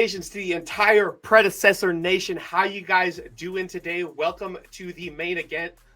To the entire predecessor nation, how you guys doing today? Welcome to the main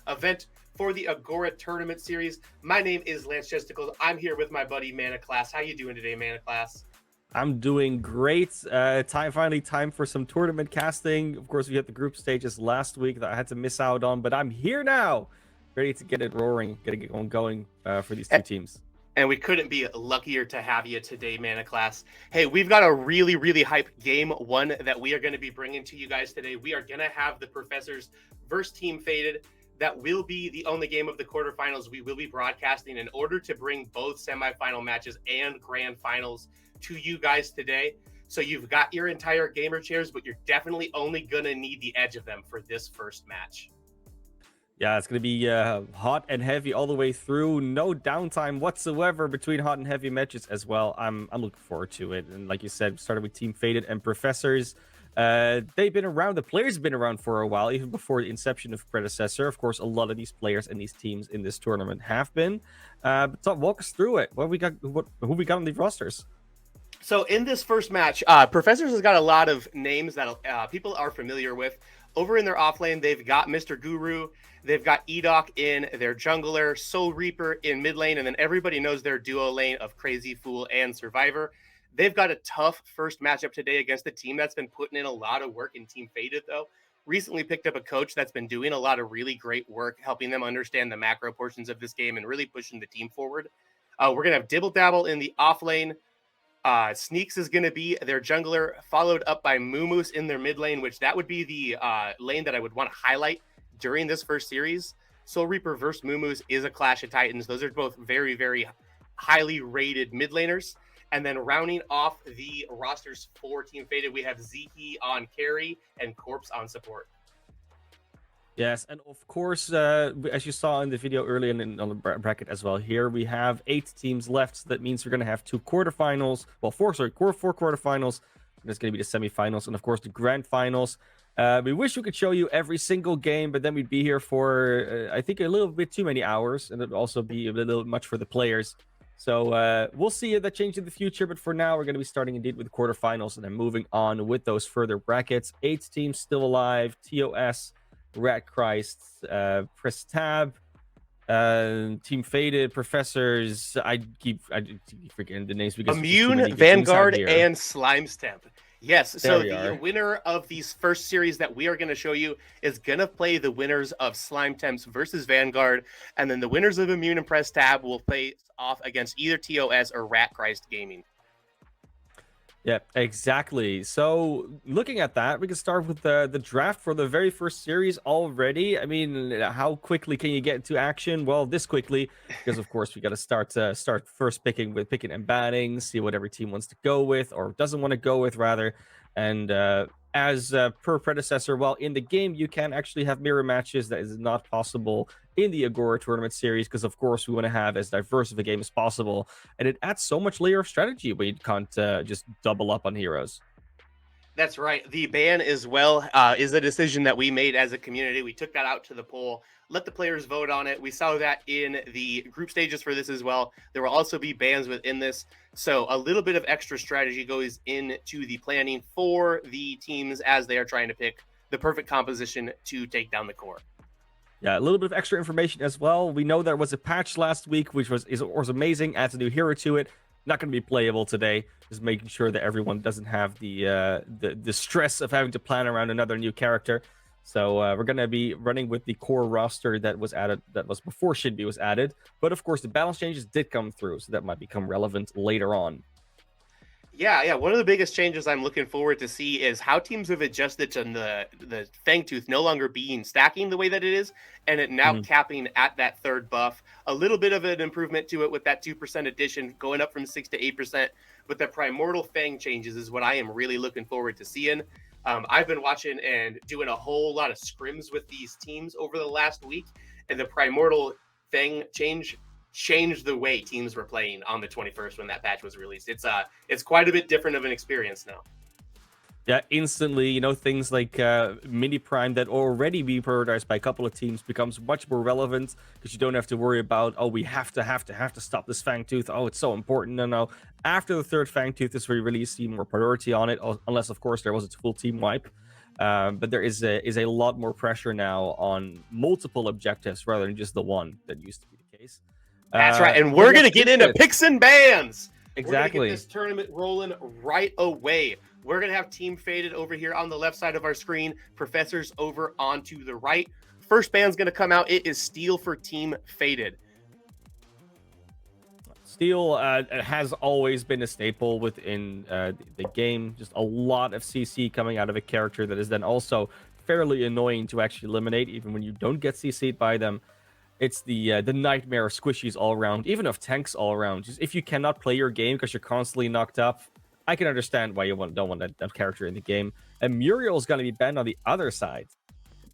event for the Agora tournament series. My name is Lance Chesticles. I'm here with my buddy Mana Class. How you doing today, Mana Class? I'm doing great. Time for some tournament casting. Of course, we had the group stages last week that I had to miss out on, but I'm here now, ready to get it roaring, getting it going for these two teams. And we couldn't be luckier to have you today, Mana Class. Hey, we've got a really hype game one that we are going to be bringing to you guys today. We are going to have the Professors versus Team Faded. That will be the only game of the quarterfinals we will be broadcasting in order to bring both semifinal matches and grand finals to you guys today. So you've got your entire gamer chairs, but you're definitely only going to need the edge of them for this first match. Yeah, it's going to be hot and heavy all the way through. No downtime whatsoever between hot and heavy matches as well. I'm looking forward to it. And like you said, started with Team Faded and Professors. They've been around. The players have been around for a while, even before the inception of Predecessor. Of course, a lot of these players and these teams in this tournament have been. But walk us through it. Who we got on the rosters? So in this first match, Professors has got a lot of names that people are familiar with. Over in their offlane, they've got Mr. Guru, they've got Edok in their jungler, Soul Reaper in mid lane, and then everybody knows their duo lane of Crazy Fool and Survivor. They've got a tough first matchup today against a team that's been putting in a lot of work in Team Faded, though. Recently picked up a coach that's been doing a lot of really great work, helping them understand the macro portions of this game and really pushing the team forward. We're going to have Dibble Dabble in the offlane. Sneaks is going to be their jungler, followed up by Moomoos in their mid lane, which that would be the lane that I would want to highlight during this first series. Soul Reaper versus Moomoos is a clash of titans. Those are both very highly rated mid laners. And then rounding off the rosters for Team Faded, we have Zeke on carry and Corpse on support. Yes, and of course, as you saw in the video earlier on the bracket as well, here we have 8 teams left. So that means we're going to have 2 quarterfinals. Well, 4 quarterfinals. There's going to be the semifinals and, of course, the grand finals. We wish we could show you every single game, but then we'd be here for, I think, a little bit too many hours, and it'd also be a little much for the players. So we'll see that change in the future, but for now, we're going to be starting indeed with the quarterfinals and then moving on with those further brackets. 8 teams still alive, TOS, Rat Christ, press tab, Team Faded, Professors. I keep forgetting the names because Immune, Vanguard, and Slime's Temp. Yes, so the winner of these first series that we are going to show you is going to play the winners of Slime Temps versus Vanguard, and then the winners of Immune and Press Tab will play off against either TOS or Rat Christ Gaming. Yeah, exactly. So looking at that, we can start with the draft for the very first series already. I mean, how quickly can you get into action? Well, this quickly, because of course we got to start first picking and banning, see what every team wants to go with or doesn't want to go with rather. And as per predecessor, well, in the game you can actually have mirror matches. That is not possible in the Agora tournament series because, of course, we want to have as diverse of a game as possible. And it adds so much layer of strategy when you can't just double up on heroes. That's right. The ban as well is a decision that we made as a community. We took that out to the poll, let the players vote on it. We saw that in the group stages for this as well. There will also be bans within this. So a little bit of extra strategy goes into the planning for the teams as they are trying to pick the perfect composition to take down the core. Yeah, a little bit of extra information as well. We know there was a patch last week, which was amazing. Adds a new hero to it. Not going to be playable today. Just making sure that everyone doesn't have the stress of having to plan around another new character. So we're going to be running with the core roster that was added, that was before Shinbi was added. But of course, the balance changes did come through, so that might become relevant later on. Yeah. One of the biggest changes I'm looking forward to see is how teams have adjusted to the Fangtooth no longer being stacking the way that it is, and it now capping at that third buff. A little bit of an improvement to it with that 2% addition going up from 6 to 8%. But the Primordial Fang changes is what I am really looking forward to seeing. I've been watching and doing a whole lot of scrims with these teams over the last week, and the Primordial Fang changed the way teams were playing on the 21st when that patch was released. It's quite a bit different of an experience now. Yeah, instantly, things like mini prime that already be prioritized by a couple of teams becomes much more relevant because you don't have to worry about, oh, we have to stop this fang tooth. Oh, it's so important. No. After the third fang tooth is where you really see more priority on it, unless of course there was a full team wipe. But there is a lot more pressure now on multiple objectives rather than just the one that used to be the case. That's right. And But we're going let's to get get into into it. picks and bans. We're going to get Exactly. this tournament rolling right away. We're going to have Team Faded over here on the left side of our screen, Professors over onto the right. First ban's going to come out. It is Steel for Team Faded. Steel has always been a staple within the game. Just a lot of CC coming out of a character that is then also fairly annoying to actually eliminate, even when you don't get CC'd by them. It's the nightmare of squishies all around, even of tanks all around. Just if you cannot play your game because you're constantly knocked up, I can understand why you don't want that character in the game. And Muriel's going to be banned on the other side.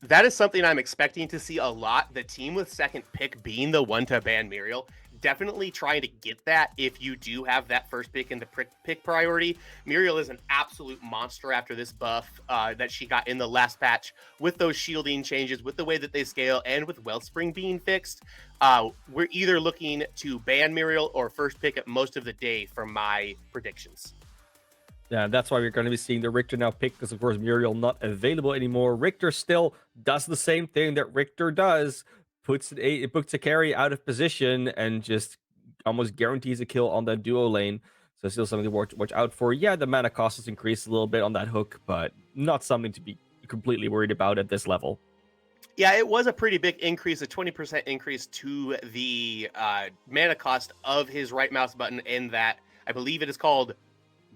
That is something I'm expecting to see a lot. The team with second pick being the one to ban Muriel. Definitely trying to get that if you do have that first pick in the pick priority. Muriel is an absolute monster after this buff that she got in the last patch with those shielding changes, with the way that they scale, and with Wellspring being fixed. We're either looking to ban Muriel or first pick at most of the day from my predictions. Yeah, that's why we're going to be seeing the Richter now pick because, of course, Muriel not available anymore. Richter still does the same thing that Richter does, puts a carry out of position and just almost guarantees a kill on that duo lane. So still something to watch out for. Yeah, the mana cost has increased a little bit on that hook, but not something to be completely worried about at this level. Yeah, it was a pretty big increase, a 20% increase to the mana cost of his right mouse button in that I believe it is called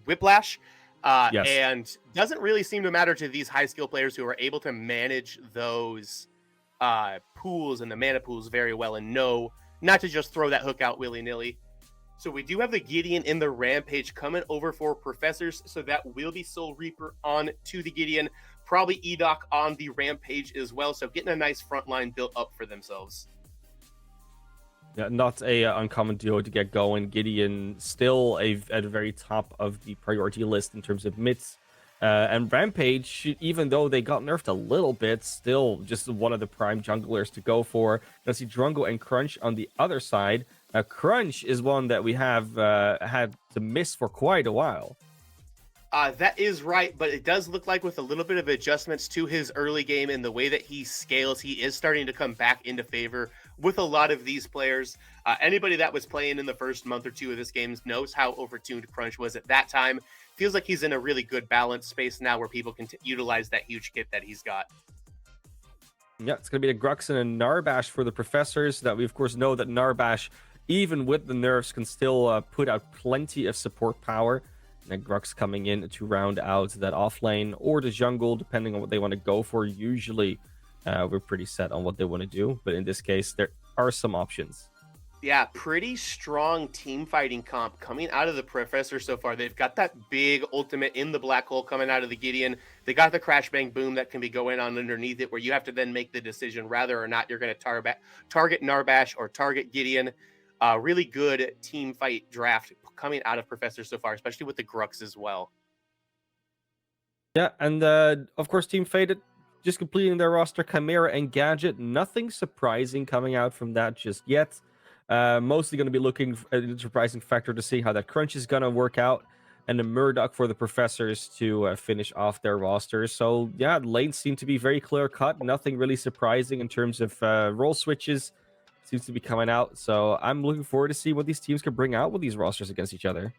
Whiplash. Yes. And doesn't really seem to matter to these high skill players who are able to manage those pools and the mana pools very well and know not to just throw that hook out willy-nilly. So we do have the Gideon in the Rampage coming over for Professors. So that will be Soul Reaper on to the Gideon. Probably Edoc on the Rampage as well. So getting a nice front line built up for themselves. Yeah, not a uncommon duo to get going. Gideon still at the very top of the priority list in terms of mids. And Rampage, even though they got nerfed a little bit, still just one of the prime junglers to go for. Now see Drungo and Crunch on the other side. Crunch is one that we have had to miss for quite a while. That is right, but it does look like with a little bit of adjustments to his early game and the way that he scales, he is starting to come back into favor with a lot of these players. Anybody that was playing in the first month or two of this game knows how overtuned Crunch was at that time. Feels like he's in a really good balance space now where people can utilize that huge kit that he's got. Yeah, it's going to be a Gruxin and Narbash for the Professors. That we, of course, know that Narbash, even with the nerfs, can still put out plenty of support power. And then Grux coming in to round out that off lane or the jungle, depending on what they want to go for. Usually, we're pretty set on what they want to do. But in this case, there are some options. Yeah, pretty strong team fighting comp coming out of the Professor so far. They've got that big ultimate in the black hole coming out of the Gideon. They got the crash bang boom that can be going on underneath it, where you have to then make the decision whether or not you're going to target Narbash or target Gideon. Really good team fight draft coming out of Professor so far, especially with the Grux as well. Yeah, and of course, Team Faded just completing their roster, Chimera and Gadget. Nothing surprising coming out from that just yet. Mostly going to be looking at the surprising factor to see how that Crunch is going to work out, and the Murdoch for the Professors to finish off their rosters. So yeah, lanes seem to be very clear cut. Nothing really surprising in terms of role switches seems to be coming out. So I'm looking forward to see what these teams can bring out with these rosters against each other.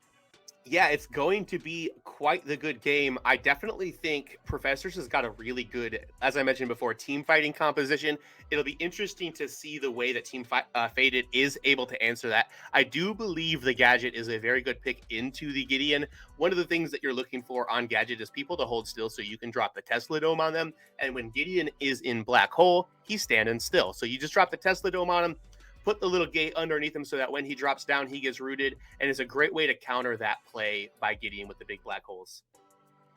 Yeah, it's going to be quite the good game. I definitely think Professors has got a really good, as I mentioned before, team fighting composition. It'll be interesting to see the way that Team Faded is able to answer that. I do believe the Gadget is a very good pick into the Gideon. One of the things that you're looking for on Gadget is people to hold still so you can drop the Tesla Dome on them. And when Gideon is in Black Hole, he's standing still. So you just drop the Tesla Dome on him, put the little gate underneath him so that when he drops down, he gets rooted, and it's a great way to counter that play by Gideon with the big black holes.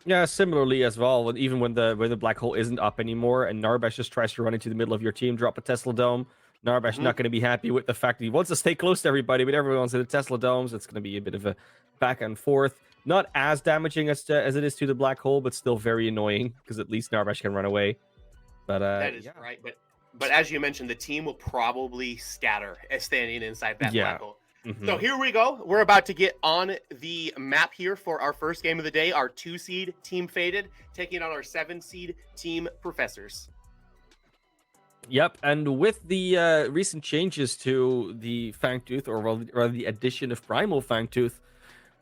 Yeah, similarly as well. Even when the black hole isn't up anymore, and Narbash just tries to run into the middle of your team, drop a Tesla dome. Narbash not going to be happy with the fact that he wants to stay close to everybody, but everyone wants to the Tesla domes. It's going to be a bit of a back and forth. Not as damaging as it is to the black hole, but still very annoying because at least Narbash can run away. But That is yeah, right. But as you mentioned, the team will probably scatter as standing inside that black yeah. hole. So Hmm. here we go. We're about to get on the map here for our first game of the day. Our 2-seed Team Faded taking on our 7-seed Team Professors. Yep, and with the recent changes to the Fangtooth, or rather the addition of Primal Fangtooth,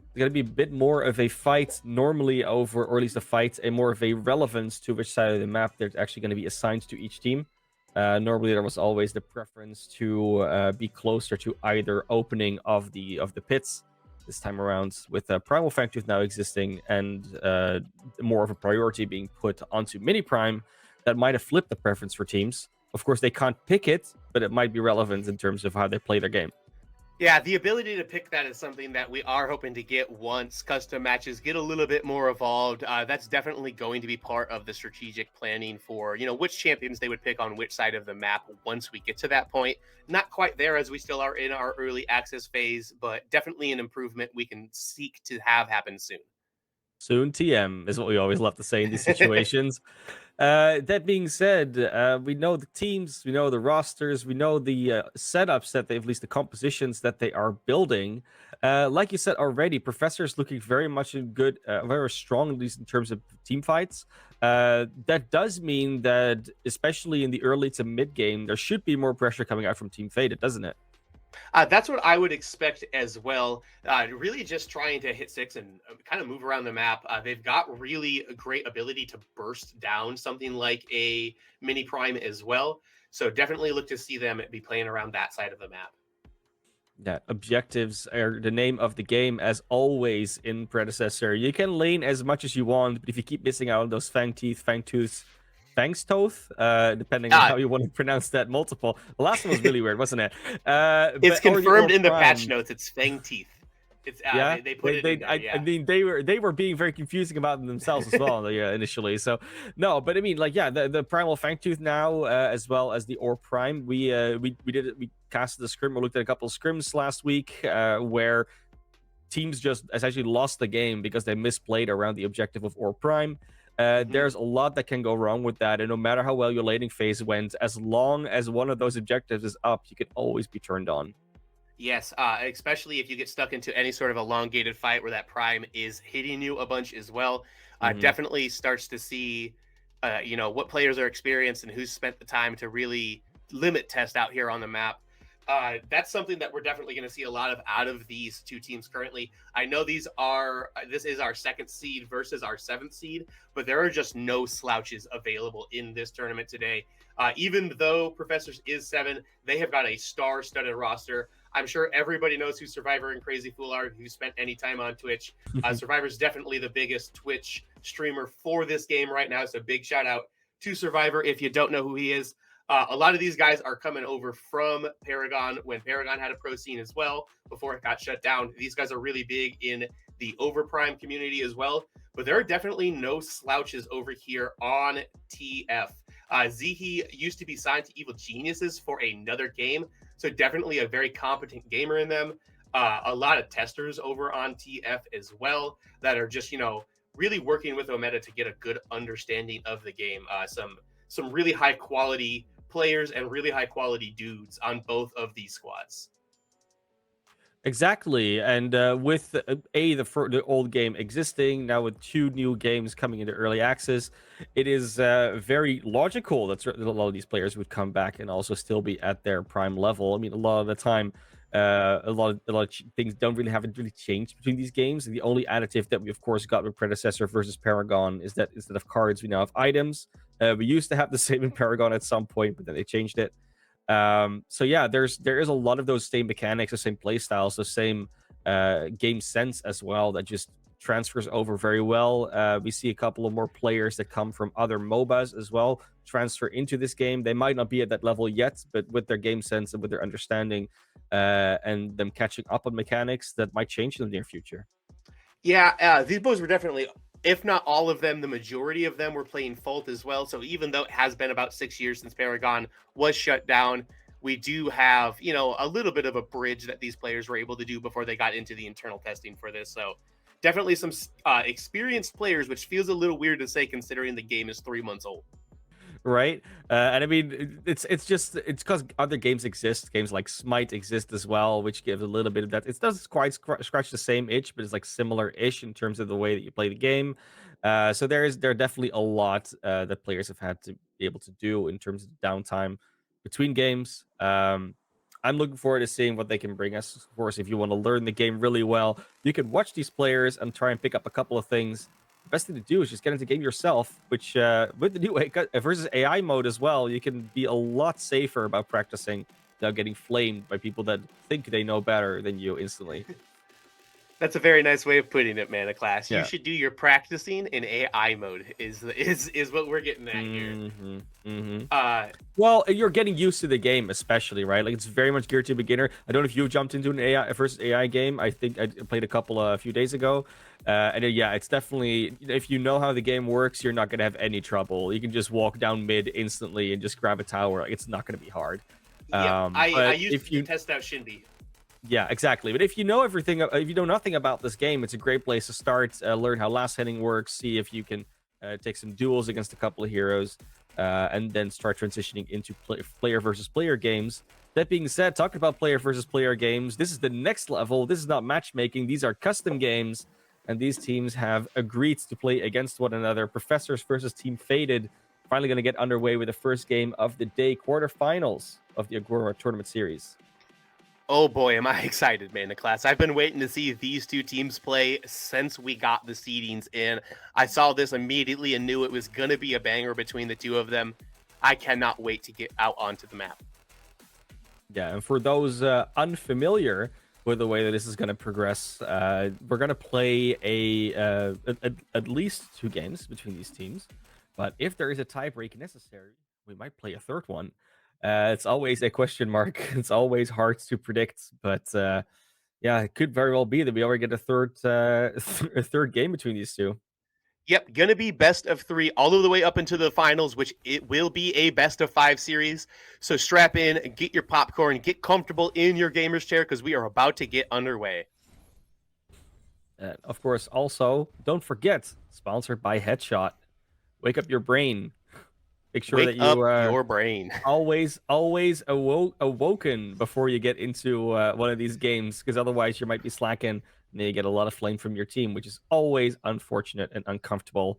it's going to be a bit more of a fight normally over, or at least a fight, a more of a relevance to which side of the map there's actually going to be assigned to each team. Normally, there was always the preference to be closer to either opening of the pits. This time around, with Primal Fangtooth now existing and more of a priority being put onto Mini Prime, that might have flipped the preference for teams. Of course, they can't pick it, but it might be relevant in terms of how they play their game. Yeah, the ability to pick that is something that we are hoping to get once custom matches get a little bit more evolved. That's definitely going to be part of the strategic planning for, which champions they would pick on which side of the map once we get to that point. Not quite there as we still are in our early access phase, but definitely an improvement we can seek to have happen soon. Soon TM is what we always love to say in these situations. That being said, we know the teams, we know the rosters, we know the setups that they, at least the compositions that they are building. Like you said already, Professor's looking very much in good, very strong, at least in terms of team fights. That does mean that, especially in the early to mid game, there should be more pressure coming out from Team Faded, doesn't it? That's what I would expect as well. Really just trying to hit six and kind of move around the map. They've got really a great ability to burst down something like a mini prime as well. So definitely look to see them be playing around that side of the map. Yeah, objectives are the name of the game, as always in Predecessor. You can lane as much as you want, but if you keep missing out on those fang teeth, fang tooths, fangstoth, depending on Uh, how you want to pronounce that multiple. The last one was really weird, wasn't it? it's But or the confirmed or in the patch prime. notes. It's Fang Teeth. It's Yeah, they put it in there. I Yeah. mean, they were being very confusing about them themselves as well, yeah, initially. So no, but I mean, like, yeah, the primal fangtooth now, as well as the or prime. We casted the scrim. We looked at a couple of scrims last week, where teams just essentially lost the game because they misplayed around the objective of or prime. Mhm. There's a lot that can go wrong with that, and no matter how well your laning phase went, as long as one of those objectives is up, you can always be turned on. Yes, especially if you get stuck into any sort of elongated fight where that prime is hitting you a bunch as well. Hmm. Definitely starts to see, what players are experienced and who's spent the time to really limit test out here on the map. That's something that we're definitely going to see a lot of out of these two teams currently. I know this is our 2nd seed versus our 7th seed, but there are just no slouches available in this tournament today. Even though Professors is 7, they have got a star-studded roster. I'm sure everybody knows who Survivor and Crazy Fool are who spent any time on Twitch. Survivor's definitely the biggest Twitch streamer for this game right now. So big shout out to Survivor if you don't know who he is. A lot of these guys are coming over from Paragon when Paragon had a pro scene as well before it got shut down. These guys are really big in the Overprime community as well. But there are definitely no slouches over here on TF. Zihi used to be signed to Evil Geniuses for another game, so definitely a very competent gamer in them. A lot of testers over on TF as well that are just really working with Ometa to get a good understanding of the game. Some really high quality players and really high quality dudes on both of these squads. Exactly, and with the old game existing now, with 2 new games coming into early access, it is very logical that a lot of these players would come back and also still be at their prime level. I mean, a lot of the time, a lot of things don't really haven't really changed between these games. The only additive that we of course got with Predecessor versus Paragon is that instead of cards, we now have items. We used to have the same in Paragon at some point, but then they changed it. So yeah, there is a lot of those same mechanics, the same play styles, the same game sense as well that just transfers over very well. We see a couple of more players that come from other MOBAs as well transfer into this game. They might not be at that level yet, but with their game sense and with their understanding, and them catching up on mechanics, that might change in the near future. Yeah, these boys were definitely, if not all of them, the majority of them were playing Fault as well. So even though it has been about 6 years since Paragon was shut down, we do have, a little bit of a bridge that these players were able to do before they got into the internal testing for this. So definitely some experienced players, which feels a little weird to say considering the game is 3 months old. Right? And I mean, it's because other games exist. Games like Smite exist as well, which give a little bit of that. It doesn't quite scratch the same itch, but it's like similar-ish in terms of the way that you play the game. So there are definitely a lot that players have had to be able to do in terms of downtime between games. I'm looking forward to seeing what they can bring us. Of course, if you want to learn the game really well, you can watch these players and try and pick up a couple of things. The best thing to do is just get into the game yourself, which with the new versus AI mode as well, you can be a lot safer about practicing without getting flamed by people that think they know better than you instantly. That's a very nice way of putting it, man. A class. You Yeah. should do your practicing in AI mode. Is what we're getting at here. Hmm. Uh, Well, you're getting used to the game, especially, right? Like it's very much geared to a beginner. I don't know if you jumped into an AI versus AI game. I think I played a couple a few days ago, yeah, it's definitely if you know how the game works, you're not gonna have any trouble. You can just walk down mid instantly and just grab a tower. Like, it's not gonna be hard. yep, I But used if it to you test out Shinbi. Yeah, exactly. But if you know everything, if you know nothing about this game, it's a great place to start. Learn how last hitting works. See if you can take some duels against a couple of heroes, and then start transitioning into player versus player games. That being said, talking about player versus player games, this is the next level. This is not matchmaking. These are custom games, and these teams have agreed to play against one another. Professors versus Team Faded. Finally, going to get underway with the first game of the day, quarterfinals of the Agora tournament series. Oh boy, am I excited, man, the class. I've been waiting to see these two teams play since we got the seedings in. I saw this immediately and knew it was going to be a banger between the two of them. I cannot wait to get out onto the map. Yeah, and for those unfamiliar with the way that this is going to progress, we're going to play at least two games between these teams. But if there is a tiebreak necessary, we might play a third one. It's always a question mark. It's always hard to predict, but yeah, it could very well be that we already get a third a third game between these two. Yep, gonna be best of three all the way up into the finals, which it will be a best of five series. So strap in, get your popcorn, get comfortable in your gamer's chair because we are about to get underway. Of course, also don't forget, sponsored by Headshot. Wake up your brain. Make sure that Wake you up your brain. always awoken before you get into one of these games, because otherwise you might be slacking and then you get a lot of flame from your team, which is always unfortunate and uncomfortable.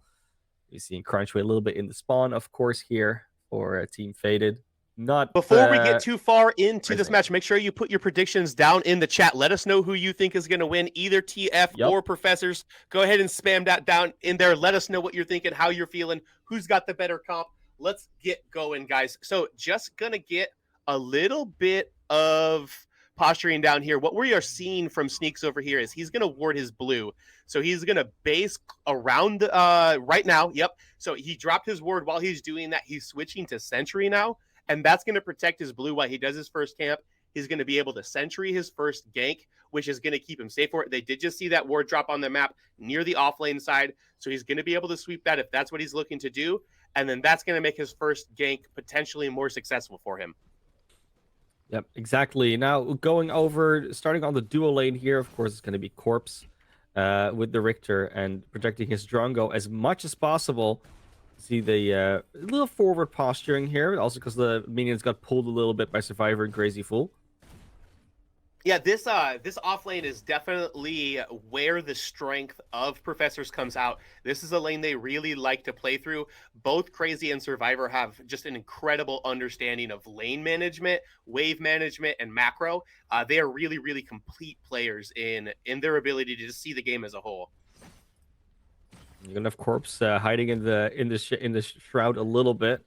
You see Crunchway a little bit in the spawn, of course, here for Team Faded. Not Before we get too far into this surprising. match, make sure you put your predictions down in the chat. Let us know who you think is going to win, either TF Yep. or Professors. Go ahead and spam that down in there. Let us know what you're thinking, how you're feeling, who's got the better comp. Let's get going, guys. So just going to get a little bit of posturing down here. What we are seeing from Sneaks over here is he's going to ward his blue. So he's going to base around right now. Yep. So he dropped his ward while he's doing that. He's switching to Sentry now, and that's going to protect his blue while he does his first camp. He's going to be able to sentry his first gank, which is going to keep him safe for it. They did just see that ward drop on the map near the offlane side, so he's going to be able to sweep that if that's what he's looking to do, and then that's going to make his first gank potentially more successful for him. Yep, exactly. Now going over, starting on the dual lane here, of course, it's going to be Corpse with the Richter and protecting his Drongo as much as possible. See the little forward posturing here, also because the minions got pulled a little bit by Survivor and Crazy Fool. Yeah, this off lane is definitely where the strength of Professors comes out. This is a lane they really like to play through. Both Crazy and Survivor have just an incredible understanding of lane management, wave management, and macro. They are really, really complete players in their ability to just see the game as a whole. You're gonna have Corpse hiding in the shroud a little bit,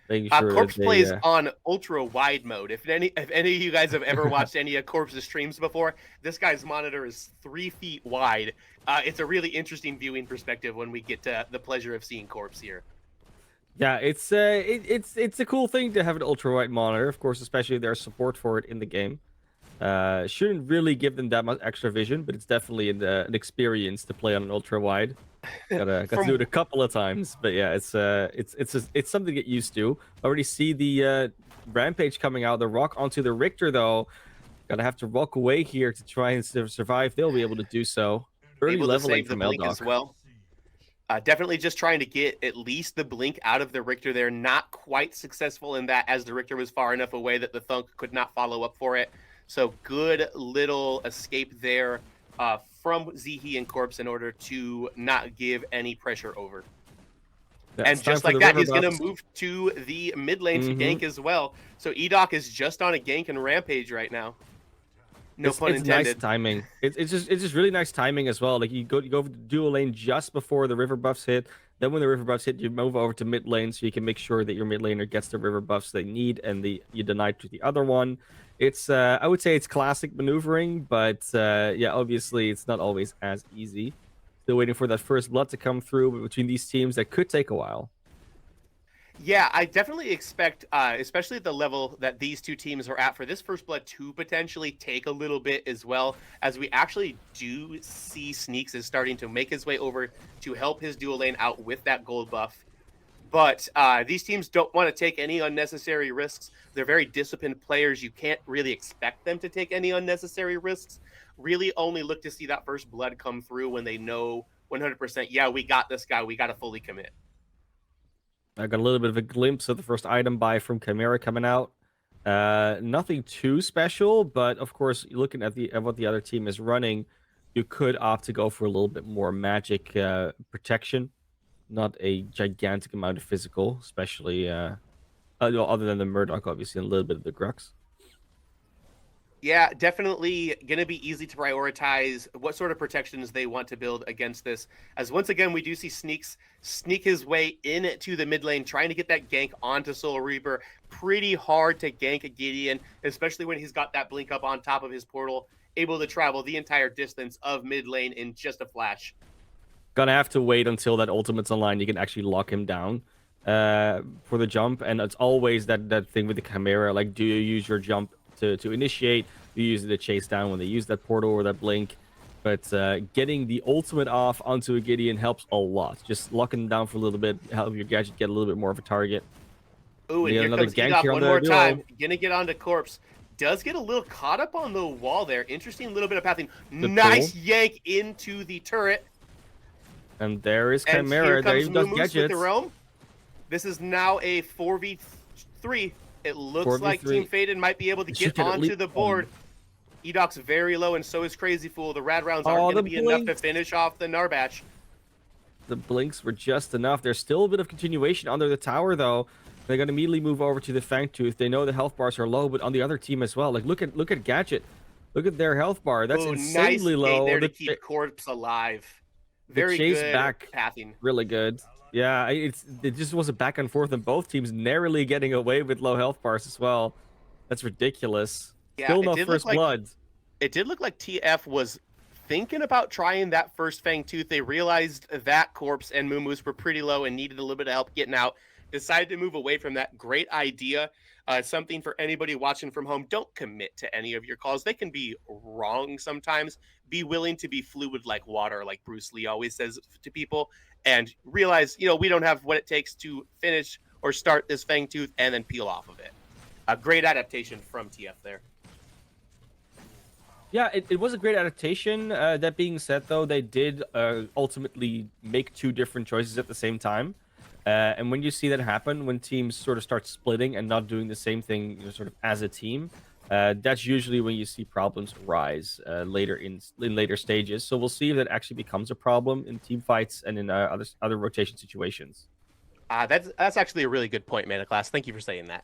making sure Corpse that they. plays on ultra wide mode. If any of you guys have ever watched any of Corpse's streams before, this guy's monitor is 3 feet wide. It's a really interesting viewing perspective when we get to the pleasure of seeing Corpse here. Yeah, it's a cool thing to have an ultra wide monitor, of course, especially if there's support for it in the game. Shouldn't really give them that much extra vision, but it's definitely an experience to play on an ultra wide. Got to do it a couple of times, but yeah, it's something to get used to. Already see the rampage coming out, the rock onto the Richter though. Gotta have to walk away here to try and survive. They'll be able to do so. Early able to leveling save the from blink as Eldoc. well. Definitely just trying to get at least the blink out of the Richter there. Not quite successful in that, as the Richter was far enough away that the Thunk could not follow up for it. So good little escape there from Zihi and Corpse in order to not give any pressure over. Yeah, And it's time just for like the that, river he's going to buffs. move to the mid lane to Mm-hmm. gank as well. So Edoc is just on a gank and rampage right now. No pun It's nice intended. timing. It's just really nice timing as well. Like you go for the dual lane just before the river buffs hit. Then when the river buffs hit, you move over to mid lane so you can make sure that your mid laner gets the river buffs they need, and you deny to the other one. It's I would say it's classic maneuvering, but yeah, obviously it's not always as easy. Still waiting for that first blood to come through between these teams. That could take a while. Yeah, I definitely expect, especially at the level that these two teams are at, for this first blood to potentially take a little bit as well, as we actually do see Sneaks is starting to make his way over to help his dual lane out with that gold buff. But these teams don't want to take any unnecessary risks. They're very disciplined players. You can't really expect them to take any unnecessary risks. Really only look to see that first blood come through when they know 100%, yeah, we got this guy. We got to fully commit. I got a little bit of a glimpse of the first item buy from Chimera coming out. Nothing too special, but of course, looking at what the other team is running, you could opt to go for a little bit more magic protection, not a gigantic amount of physical, especially well, other than the Murdoch, obviously, and a little bit of the Grux. Yeah, definitely going to be easy to prioritize what sort of protections they want to build against this. As once again, we do see Sneaks sneak his way into the mid lane, trying to get that gank onto Soul Reaper. Pretty hard to gank Gideon, especially when he's got that blink up on top of his portal, able to travel the entire distance of mid lane in just a flash. Gonna have to wait until that ultimate's online. You can actually lock him down for the jump, and it's always that thing with the Chimera. Like, do you use your jump to initiate? Do you use it to chase down when they use that portal or that blink? But getting the ultimate off onto a Gideon helps a lot. Just locking him down for a little bit, help your gadget get a little bit more of a target. Oh, and You got here another comes gank Edoc here on one the more duo. time. Gonna get onto Corpse. Does get a little caught up on the wall there. Interesting little bit of pathing. Good Nice pull. yank into the turret. And there is And here Chimera. There comes he does Mumus with the gadgets. roam. This is now a 4v3. It looks like 4v3. Team Faded might be able to Should get get at onto least the one. board. Edoc's very low, and so is Crazy Fool. The rad rounds aren't Oh, going to the be enough to blink. finish off the Narbatch. The blinks were just enough. There's still a bit of continuation under the tower, though. They're gonna immediately move over to the Fangtooth. They know the health bars are low, but on the other team as well. Like, look at Gadget. Look at their health bar. That's Oh, nice insanely gate low. there to keep Corpse alive. The Very chase good back, pathing. really good. Yeah, it just was a back and forth, and both teams narrowly getting away with low health bars as well. That's ridiculous. Yeah, Still no first blood. it did look like TF was thinking about trying that first Fang Tooth. They realized that Corpse and Mumus were pretty low and needed a little bit of help getting out. Decided to move away from that. Great idea. Something for anybody watching from home. Don't commit to any of your calls. They can be wrong sometimes. Be willing to be fluid like water, like Bruce Lee always says to people, and realize, we don't have what it takes to finish or start this Fang Tooth and then peel off of it. A great adaptation from TF there. Yeah, it was a great adaptation. That being said, though, they did ultimately make two different choices at the same time. And when you see that happen, when teams sort of start splitting and not doing the same thing, sort of as a team, that's usually when you see problems rise later in later stages. So we'll see if that actually becomes a problem in team fights and in other rotation situations. That's actually a really good point, Mana Class. Thank you for saying that.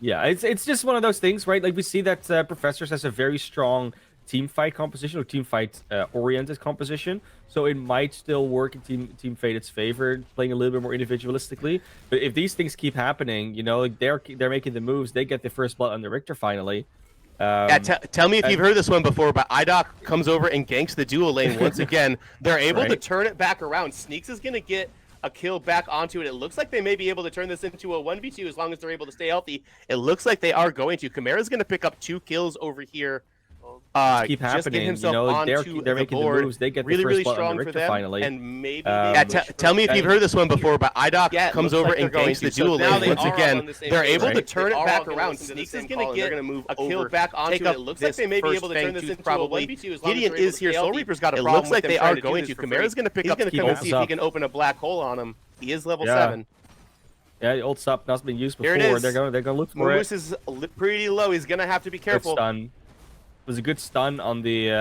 Yeah, it's just one of those things, right? Like we see that Professors has a very strong team fight composition or team fight oriented composition, so it might still work in team Fated's favor, playing a little bit more individualistically. But if these things keep happening, like they're making the moves, they get the first blood on the Richter finally. Yeah, tell me if you've heard this one before, but IDOC comes over and ganks the dual lane once again. They're able to turn it back around. Sneaks is going to get a kill back onto it. It looks like they may be able to turn this into a 1v2 as long as they're able to stay healthy. It looks like they are going to. Chimera's going to pick up 2 kills over here keep just get happening. himself You know, onto they're the making board. moves. They get Really, the really first blood on the strong for Richter them, finally. and maybe Yeah, tell me if you've heard this one before, but IDOC Yeah, it comes looks over like they're and going ganks the to. So dual now lane they once are all again. on the same They're page, able to right? turn They it are back all gonna around. listen to the Sneaks is same going to call, and get they're gonna move a kill over, back onto take it. up It looks this like they may be first able to Fang turn this Tooth into a probably. 1v2 as long Gideon as they're able is to here. stay Soul healthy. Reaper's got a It problem looks with like them they trying are to do going this to. for Chimera's free. going to pick He's up gonna Keep come and see if he can open a black hole on him. He is level 7. Yeah, the old sup not been used Here before. it is. They're gonna look for Moose it. is pretty low. He's going to have to be Good careful. stun. It was a good stun on the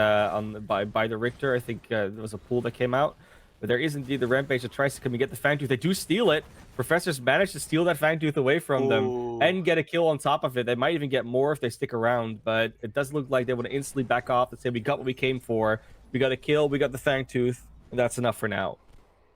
by the Richter. I think there was a pool that came out. But there is indeed the Rampage that tries to come and get the Fangtooth. They do steal it. Professors managed to steal that Fangtooth away from them and get a kill on top of it. They might even get more if they stick around, but it does look like they want to instantly back off and say, we got what we came for. We got a kill, we got the Fangtooth, and that's enough for now.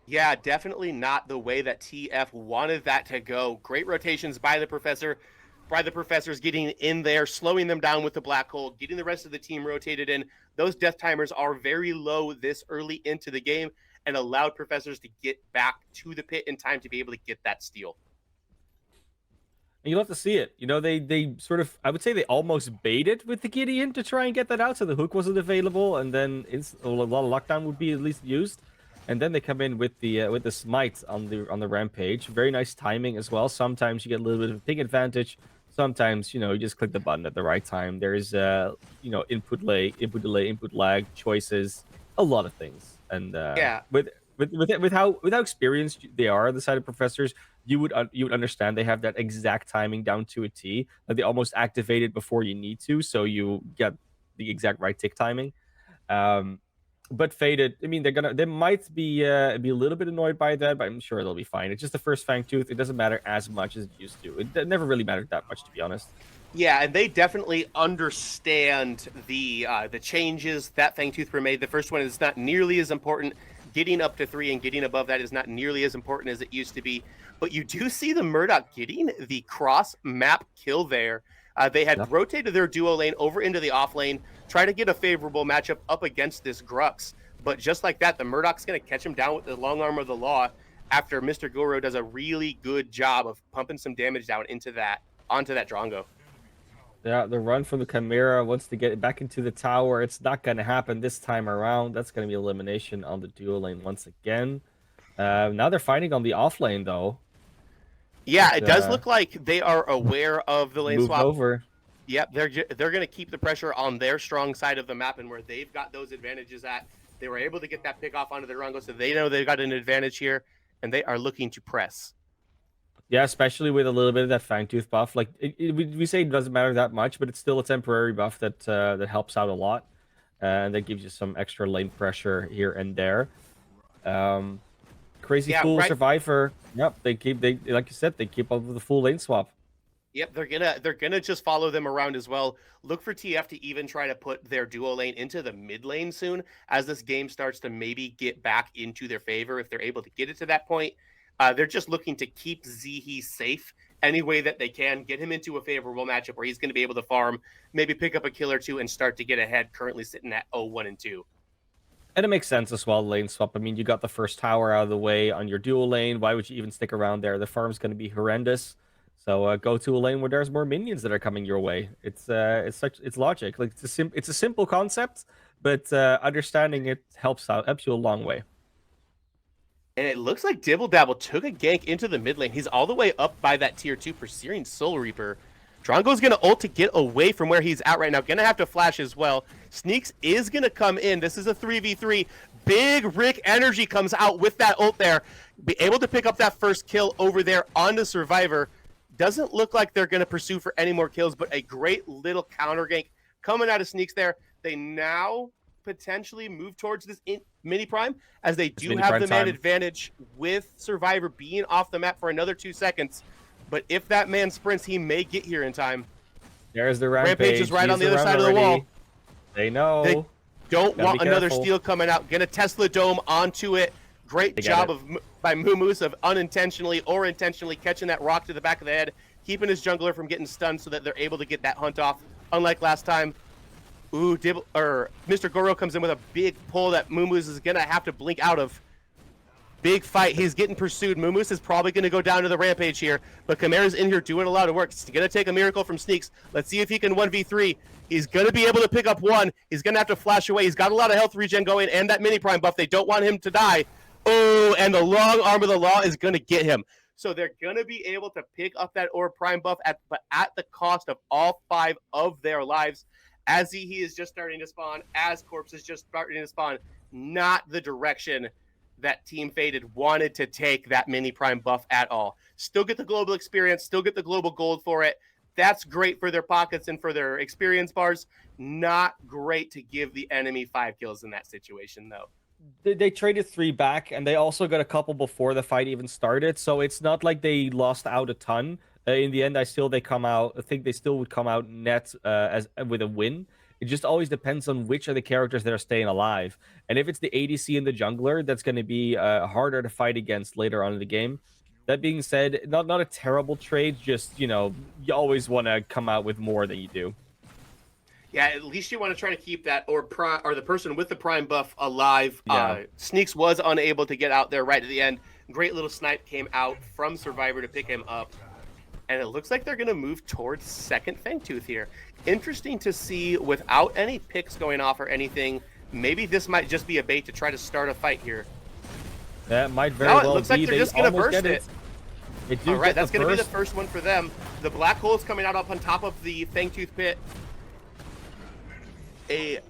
Yeah, definitely not the way that TF wanted that to go. Great rotations by the professors getting in there, slowing them down with the black hole, getting the rest of the team rotated in. Those death timers are very low this early into the game and allowed professors to get back to the pit in time to be able to get that steal. And you'll have to see it. You know, they sort of, I would say they almost baited with the Gideon to try and get that out, so the hook wasn't available, and then a lot of lockdown would be at least used. And then they come in with the smite on the Rampage. Very nice timing as well. Sometimes you get a little bit of a ping advantage. Sometimes, you know, you just click the button at the right time. There's you know, input delay, input lag, choices, a lot of things. And yeah, with how experienced they are, the side of professors, you would understand they have that exact timing down to a T. Like they almost activate it before you need to, so you get the exact right tick timing. But Faded, I mean, they might be a little bit annoyed by that, but I'm sure they'll be fine. It's just the first Fangtooth. It doesn't matter as much as it used to. It never really mattered that much, to be honest. Yeah, and they definitely understand the changes that Fangtooth were made. The first one is not nearly as important. Getting up to 3 and getting above that is not nearly as important as it used to be. But you do see the Murdoch getting the cross map kill there. They had rotated their duo lane over into the off lane, try to get a favorable matchup up against this Grux. But just like that, the Murdoch's going to catch him down with the long arm of the law after Mr. Goro does a really good job of pumping some damage down onto that Drongo. Yeah, the run from the Chimera wants to get it back into the tower. It's not going to happen this time around. That's going to be elimination on the duo lane once again. Now they're fighting on the off lane, though. Yeah, it does look like they are aware of the lane swap. Over. Yep, they're going to keep the pressure on their strong side of the map, and where they've got those advantages at. They were able to get that pick off onto the Rungo, so they know they've got an advantage here, and they are looking to press. Yeah, especially with a little bit of that Fangtooth buff. Like we say, it doesn't matter that much, but it's still a temporary buff that that helps out a lot, and that gives you some extra lane pressure here and there. Crazy Fool Survivor. Yep, they like you said, they keep up with the full lane swap. Yep, they're gonna just follow them around as well. Look for TF to even try to put their duo lane into the mid lane soon, as this game starts to maybe get back into their favor if they're able to get it to that point. They're just looking to keep Zihi safe any way that they can, get him into a favorable matchup where he's going to be able to farm, maybe pick up a kill or two, and start to get ahead. Currently sitting at 0-1 and 2. And it makes sense as well, lane swap. I mean, you got the first tower out of the way on your dual lane. Why would you even stick around there? The farm's going to be horrendous. So go to a lane where there's more minions that are coming your way. It's logic. Like it's a simple concept, but understanding it helps you a long way. And it looks like Dibble Dabble took a gank into the mid lane. He's all the way up by that tier 2 pursuing Soul Reaper. Drongo's going to ult to get away from where he's at right now. Going to have to flash as well. Sneaks is going to come in. This is a 3v3. Big Rick Energy comes out with that ult there. Be able to pick up that first kill over there on the Survivor. Doesn't look like they're going to pursue for any more kills, but a great little counter gank coming out of Sneaks there. They now potentially move towards this mini prime, as they do have the man advantage with Survivor being off the map for another 2 seconds. But if that man sprints, he may get here in time. There's the Rampage. Rampage is right on the other side of the wall. They know. They don't want another steal coming out. Gonna Tesla Dome onto it. Great job by Mumus of unintentionally or intentionally catching that rock to the back of the head, keeping his jungler from getting stunned so that they're able to get that hunt off. Unlike last time. Ooh, Mr. Goro comes in with a big pull that Mumus is gonna have to blink out of. Big fight. He's getting pursued. Mumus is probably going to go down to the rampage here, but Chimera's in here doing a lot of work. He's going to take a miracle from Sneaks. Let's see if he can 1v3. He's going to be able to pick up one. He's going to have to flash away. He's got a lot of health regen going and that mini prime buff. They don't want him to die. Oh, and the long arm of the law is going to get him. So they're going to be able to pick up that orb prime buff, but at the cost of all 5 of their lives. As he is just starting to spawn, as Corpse is just starting to spawn, not the direction that Team Faded wanted to take that mini prime buff at all. Still get the global experience, still get the global gold for it. That's great for their pockets and for their experience bars. Not great to give the enemy 5 kills in that situation, though. They traded 3 back, and they also got a couple before the fight even started, so it's not like they lost out a ton. In the end, I think they still would come out net with a win. It just always depends on which of the characters that are staying alive. And if it's the ADC and the jungler, that's going to be harder to fight against later on in the game. That being said, not a terrible trade, just, you always want to come out with more than you do. Yeah, at least you want to try to keep that or the person with the prime buff alive. Yeah. Sneaks was unable to get out there right at the end. Great little snipe came out from Survivor to pick him up. And it looks like they're going to move towards second Fangtooth here. Interesting to see without any picks going off or anything. Maybe this might just be a bait to try to start a fight here. That might very well be. It looks like they're just going to burst it. All right, that's going to be the first one for them. The black hole is coming out up on top of the Fangtooth pit.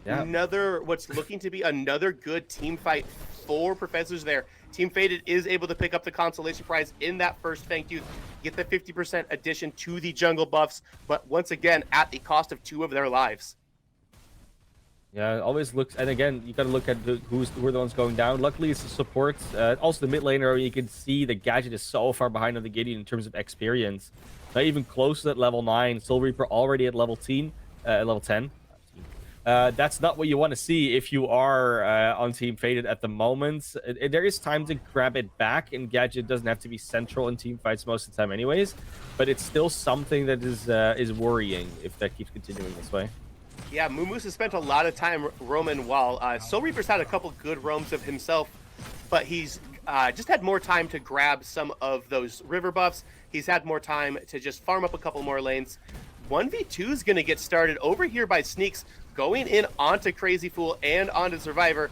Another, what's looking to be another good team fight for Professors there. Team Faded is able to pick up the consolation prize in that first Fangtooth, get the 50% addition to the jungle buffs, but once again, at the cost of 2 of their lives. Yeah, it always looks, and again, you got to look at who are the ones going down. Luckily, it's the supports. Also, the mid laner, you can see the Gadget is so far behind on the Gideon in terms of experience. Not even close to that level 9. Soul Reaper already at level 10. That's not what you want to see if you are on Team Faded at the moment. There is time to grab it back, and Gadget doesn't have to be central in team fights most of the time anyways, but it's still something that is worrying if that keeps continuing this way. Yeah, Mumus has spent a lot of time roaming while Soul Reaper's had a couple good roams of himself, but he's just had more time to grab some of those river buffs. He's had more time to just farm up a couple more lanes. 1v2 is going to get started over here by Sneaks, going in onto Crazy Fool and onto Survivor,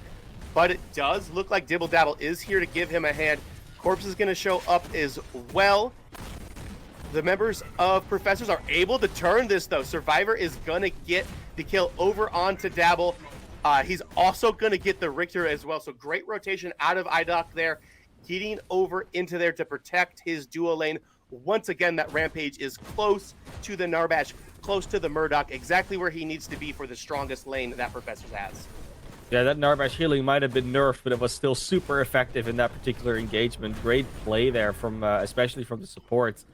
but it does look like Dibble Dabble is here to give him a hand. Corpse is going to show up as well. The members of Professors are able to turn this, though. Survivor is going to get the kill over onto Dabble. He's also going to get the Richter as well, so great rotation out of IDOC there, getting over into there to protect his duo lane. Once again, that Rampage is close to the Narbash, close to the Murdoch, exactly where he needs to be for the strongest lane that Professors has. Yeah, that Narbash healing might have been nerfed, but it was still super effective in that particular engagement. Great play there from, especially from the supports.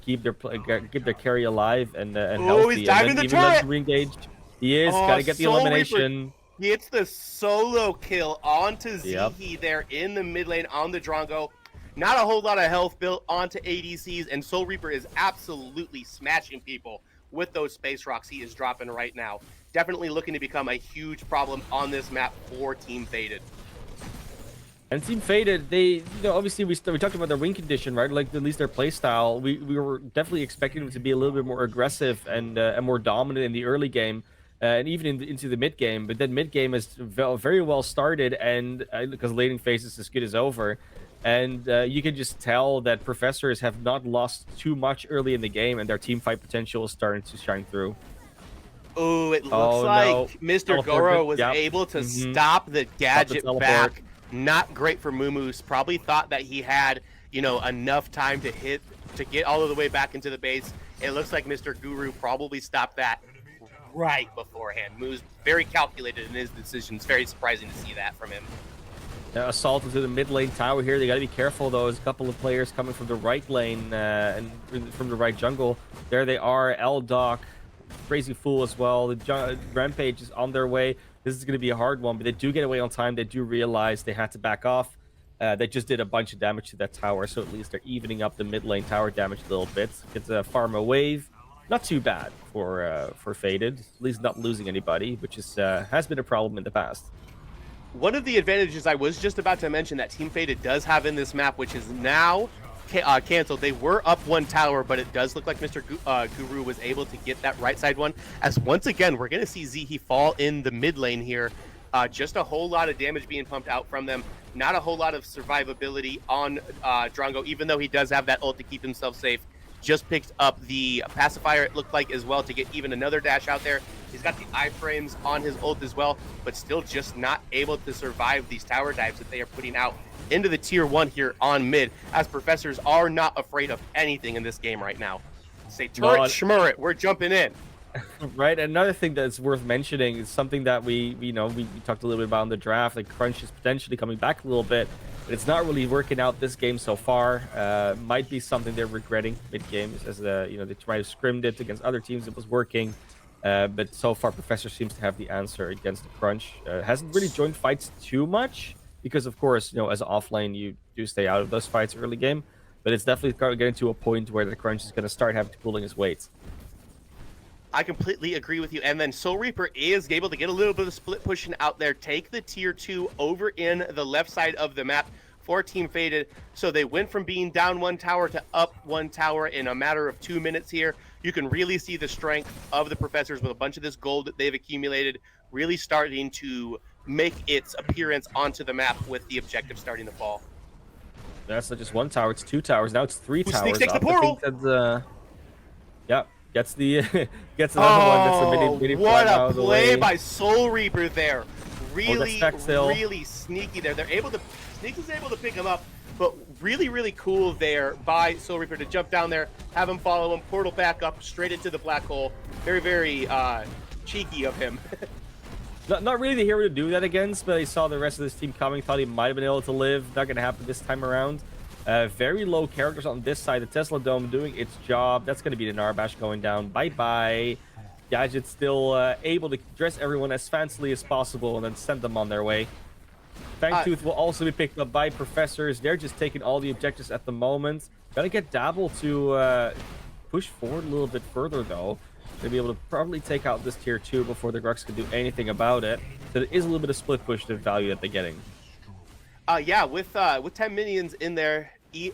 Keep their carry alive and healthy. He's diving the turret! Re-engage. He is. Gotta get the elimination. Reaper gets the solo kill onto Zihi there in the mid lane on the Drongo. Not a whole lot of health built onto ADCs, and Soul Reaper is absolutely smashing people with those space rocks he is dropping right now. Definitely looking to become a huge problem on this map for Team Faded. And Team Faded, they, obviously we talked about their win condition, right? Like at least their play style. We were definitely expecting them to be a little bit more aggressive and more dominant in the early game, and even into the mid game. But then mid game is very well started, and because laning phase is as good as over. And you can just tell that Professors have not lost too much early in the game, and their team fight potential is starting to shine through. Oh, it looks like Mr. Agora was able to stop the Gadget back. Not great for Mumus. Probably thought that he had, enough time to get all of the way back into the base. It looks like Mr. Guru probably stopped that right beforehand. Mumus very calculated in his decisions. Very surprising to see that from him. Assault into the mid lane tower here. They got to be careful, though. There's a couple of players coming from the right lane and from the right jungle. There they are. L-Doc, Crazy Fool as well. The Rampage is on their way. This is going to be a hard one, but they do get away on time. They do realize they had to back off. They just did a bunch of damage to that tower, so at least they're evening up the mid lane tower damage a little bit. Gets a Pharma wave. Not too bad for Faded. At least not losing anybody, which is has been a problem in the past. One of the advantages I was just about to mention that Team Faded does have in this map, which is now canceled. They were up one tower, but it does look like Mr. Guru was able to get that right side one. As once again, we're going to see Zihi fall in the mid lane here. Just a whole lot of damage being pumped out from them. Not a whole lot of survivability on Drongo, even though he does have that ult to keep himself safe. Just picked up the pacifier, it looked like, as well, to get even another dash out there. He's got the iframes on his ult as well, but still just not able to survive these tower dives that they are putting out into the tier 1 here on mid, as Professors are not afraid of anything in this game right now. Say turret, schmurret, we're jumping in. Right, another thing that's worth mentioning is something that we talked a little bit about in the draft. Like Crunch is potentially coming back a little bit, but it's not really working out this game so far. Might be something they're regretting mid-game, as they try to scrimmed it against other teams. It was working, but so far Professor seems to have the answer against the Crunch. Hasn't really joined fights too much because, of course, as an offlane you do stay out of those fights early game. But it's definitely getting to a point where the Crunch is going to start having to pulling his weight. I completely agree with you. And then Soul Reaper is able to get a little bit of split pushing out there, take the tier 2 over in the left side of the map for Team Faded. So they went from being down one tower to up one tower in a matter of 2 minutes here. You can really see the strength of the Professors with a bunch of this gold that they've accumulated really starting to make its appearance onto the map with the objective starting to fall. That's not just one tower, it's 2 towers. Now it's 3 towers. Sneaks takes the portal. Yeah. Gets the gets another one. That's a mini what a play by Soul Reaper there. Really, really sneaky there. Sneak is able to pick him up, but really cool there by Soul Reaper to jump down there, have him follow him, portal back up straight into the black hole. Very cheeky of him. Not really the hero to do that against, but he saw the rest of this team coming, thought he might have been able to live. Not going to happen this time around. Very low characters on this side. The Tesla Dome doing its job. That's going to be the Narbash going down. Bye-bye. Gadget's still able to dress everyone as fancily as possible and then send them on their way. Fangtooth will also be picked up by Professors. They're just taking all the objectives at the moment. Gotta get Dabble to push forward a little bit further, though. To be able to probably take out this tier 2 before the Grux can do anything about it. So there is a little bit of split push to value that they're getting. Yeah, with 10 minions in there,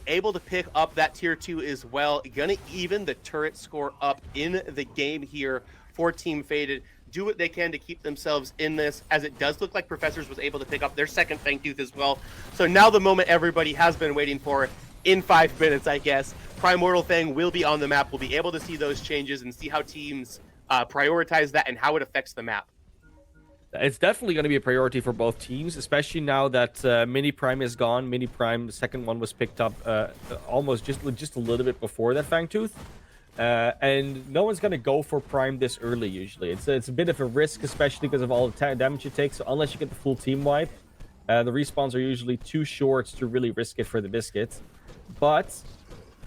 able to pick up that tier 2 as well. Gonna even the turret score up in the game here for Team Faded. Do what they can to keep themselves in this, as it does look like Professors was able to pick up their second Fangtooth as well. So now the moment everybody has been waiting for, in 5 minutes, I guess. Primordial Fang will be on the map. We'll be able to see those changes and see how teams prioritize that and how it affects the map. It's definitely going to be a priority for both teams, especially now that Mini Prime is gone. Mini Prime, the second one, was picked up almost just a little bit before that Fangtooth. And no one's going to go for Prime this early, usually. It's a bit of a risk, especially because of all the damage it takes. So unless you get the full team wipe, the respawns are usually too short to really risk it for the biscuit. But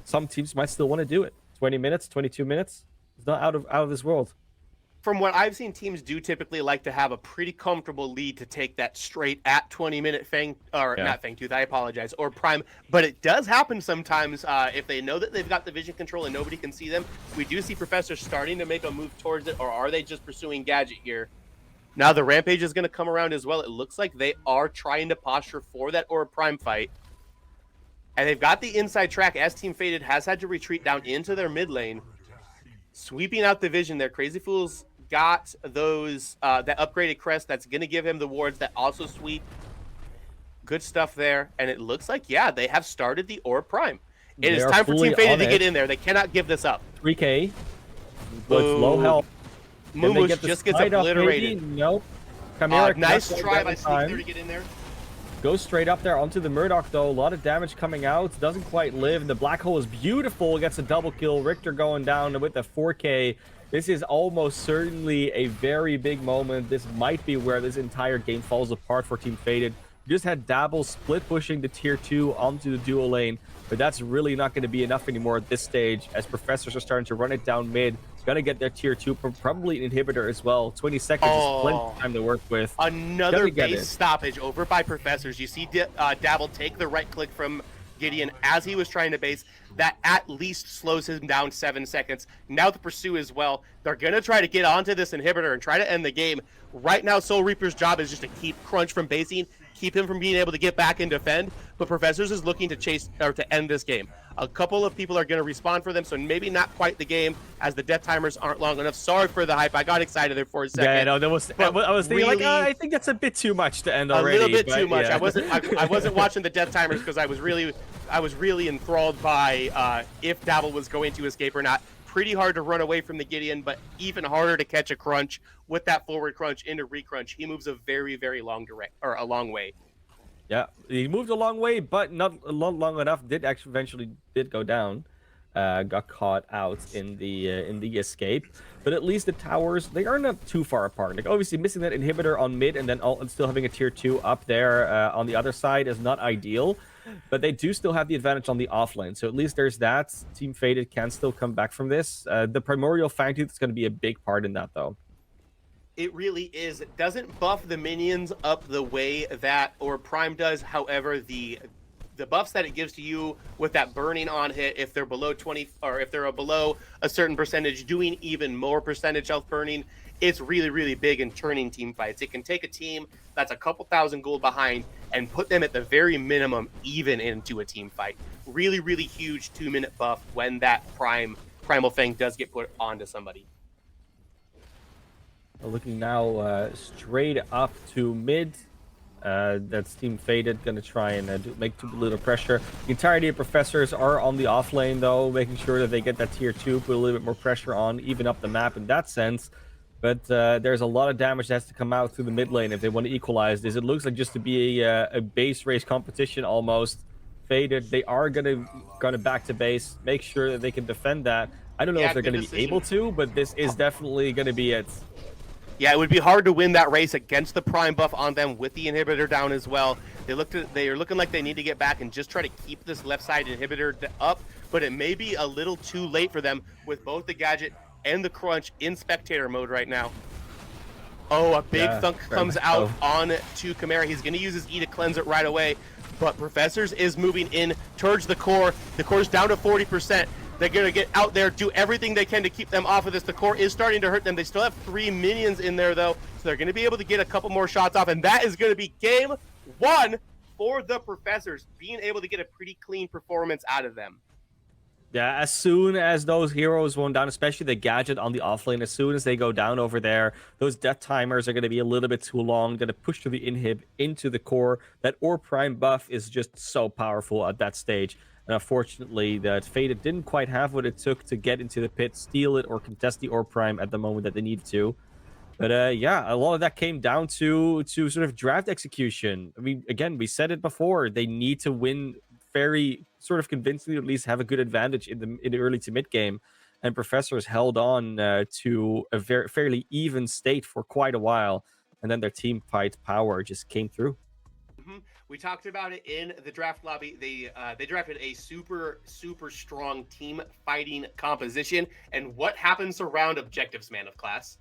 some teams might still want to do it. 20 minutes, 22 minutes. It's not out of this world. From what I've seen, teams do typically like to have a pretty comfortable lead to take that straight at 20-minute not Fangtooth, I apologize, or Prime. But it does happen sometimes if they know that they've got the vision control and nobody can see them. We do see Professors starting to make a move towards it, or are they just pursuing Gadget here? Now the Rampage is going to come around as well. It looks like they are trying to posture for that or Prime fight. And they've got the inside track as Team Faded has had to retreat down into their mid lane. Sweeping out the vision there. Crazy Fool's got those that upgraded crest that's going to give him the wards that also sweep. Good stuff there. And it looks like, yeah, they have started the Orb Prime. It is time for Team Faded to get in there. They cannot give this up. 3K. But it's low health. Moomush just gets obliterated. Nope. Chimera nice try by Sneak there to get in there. Goes straight up there onto the Murdoch, though. A lot of damage coming out. Doesn't quite live. And the Black Hole is beautiful. Gets a double kill. Richter going down with the 4K. This is almost certainly a very big moment. This might be where this entire game falls apart for Team Faded. Just had Dabble split pushing the tier 2 onto the dual lane. But that's really not going to be enough anymore at this stage, as Professors are starting to run it down mid. Gonna get their tier 2, probably an inhibitor as well. 20 seconds is plenty of time to work with. Another base stoppage over by Professors. You see Dabble take the right click from Gideon as he was trying to base. That at least slows him down 7 seconds. Now the pursue as well. They're going to try to get onto this inhibitor and try to end the game. Right now, Soul Reaper's job is just to keep Crunch from basing, keep him from being able to get back and defend. But Professors is looking to chase or to end this game. A couple of people are going to respawn for them, so maybe not quite the game as the death timers aren't long enough. Sorry for the hype. I got excited there for a second. Yeah, no, I was thinking really, I think that's a bit too much to end already. A little bit too much. Yeah. I wasn't watching the death timers because I was really enthralled by if Dabble was going to escape or not. Pretty hard to run away from the Gideon, but even harder to catch a Crunch with that forward crunch into recrunch. He moves a very, very long way. Yeah, he moved a long way, but not long enough. Eventually go down. Got caught out in the escape, but at least the towers, they are not too far apart. Like obviously missing that inhibitor on mid and then still having a tier 2 up there on the other side is not ideal, but they do still have the advantage on the offlane. So at least there's that. Team Faded can still come back from this. The Primordial Fangtooth is going to be a big part in that though. It really is. It doesn't buff the minions up the way that Prime does. However, the buffs that it gives to you with that burning on hit, if they're below 20 or if they're below a certain percentage, doing even more percentage health burning, it's really, really big in turning team fights. It can take a team that's a couple thousand gold behind and put them at the very minimum even into a team fight. Really, really huge 2-minute buff when that Primal Fang does get put onto somebody. Looking now straight up to mid. That's Team Faded going to try and make too little pressure. The entirety of Professors are on the off lane, though, making sure that they get that tier 2, put a little bit more pressure on, even up the map in that sense. But there's a lot of damage that has to come out through the mid lane if they want to equalize this. It looks like just to be a base race competition almost. Faded, they are going to back to base, make sure that they can defend that. I don't know if they're going to be able to, but this is definitely going to be it. Yeah, it would be hard to win that race against the Prime buff on them with the inhibitor down as well. They are looking like they need to get back and just try to keep this left side inhibitor up, but it may be a little too late for them with both the Gadget and the Crunch in spectator mode right now. Oh, a big thunk comes out on to Chimera. He's going to use his E to cleanse it right away, but Professors is moving in towards the core. The core's down to 40%. They're going to get out there, do everything they can to keep them off of this. The core is starting to hurt them. They still have 3 minions in there, though, so they're going to be able to get a couple more shots off, and that is going to be game 1 for the Professors, being able to get a pretty clean performance out of them. Yeah, as soon as those heroes went down, especially the Gadget on the offlane, as soon as they go down over there, those death timers are going to be a little bit too long, going to push through the inhib into the core. That Prime buff is just so powerful at that stage. And unfortunately, that Faded didn't quite have what it took to get into the pit, steal it, or contest the Prime at the moment that they needed to. But yeah, a lot of that came down to sort of draft execution. I mean, again, we said it before. They need to win very sort of convincingly, at least have a good advantage in the early to mid game. And Professors held on to a fairly even state for quite a while. And then their team fight power just came through. We talked about it in the draft lobby. They drafted a super, super strong team fighting composition. And what happens around objectives, man of class?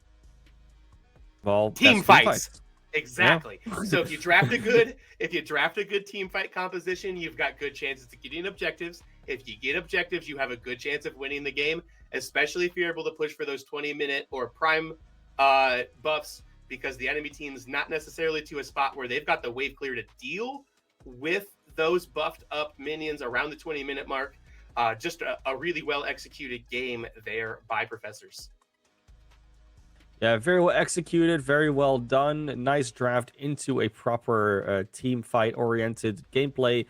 Well, team fights. Exactly. Yeah. So if you draft a good team fight composition, you've got good chances of getting objectives. If you get objectives, you have a good chance of winning the game, especially if you're able to push for those 20-minute or Prime buffs, because the enemy team's not necessarily to a spot where they've got the wave clear to deal with those buffed up minions around the 20-minute mark. Just a really well executed game there by Professors. Yeah, very well executed, very well done. Nice draft into a proper team fight oriented gameplay.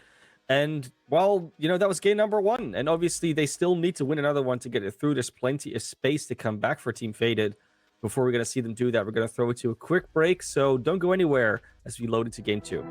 And well, that was game number 1. And obviously they still need to win another one to get it through. There's plenty of space to come back for Team Faded. Before we're going to see them do that, we're going to throw it to a quick break, so don't go anywhere as we load into game 2.